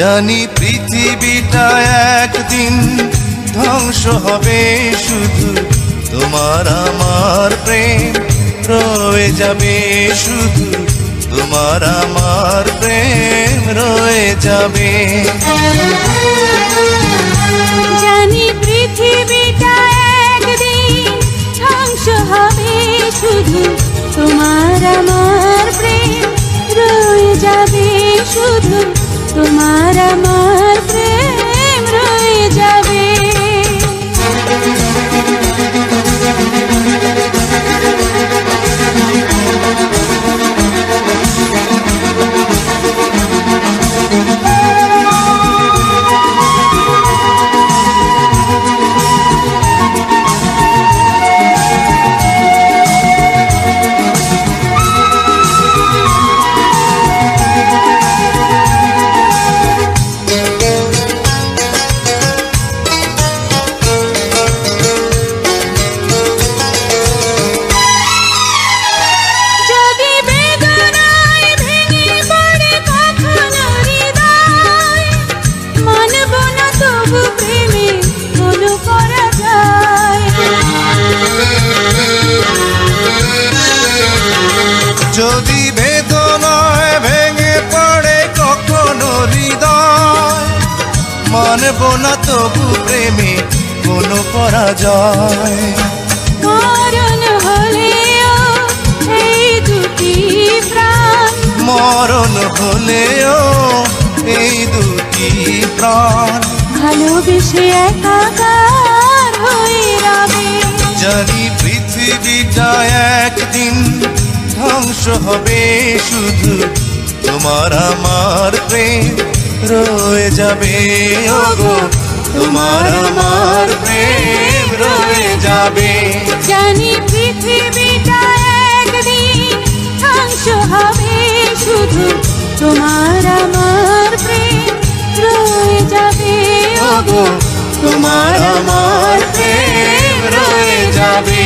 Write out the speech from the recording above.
জানি পৃথিবীটা একদিন ধ্বংস হবে, শুধু তোমার আমার প্রেম রয়ে যাবে, শুধু তোমার আমার প্রেম রয়ে যাবে। জানি পৃথিবীটা একদিন ধ্বংস হবে, শুধু তোমার আমার প্রেম রয়ে যাবে, শুধু তোমার আমার প্রেম রয়ে যাবে। যদি বেদনায় ভেঙে পড়ে কখনো হৃদয়, মানব না তবু প্রেমে কোনো পরাজয়। মরণ হলেও এই দুটি প্রাণ, মরণ হলেও এই দুটি প্রাণ ভালোবেসে একাকার হয়ে রবে। জানি পৃথিবীটা একদিন ধ্বংস হবে, শুধু তোমার আমার প্রেম রয়ে যাবে, ওগো তোমার আমার প্রেম রয়ে যাবে। জানি পৃথিবীটা একদিন ধ্বংস হবে, শুধু তোমার আমার প্রেম রয়ে যাবে, ওগো তোমার আমার প্রেম রয়ে যাবে।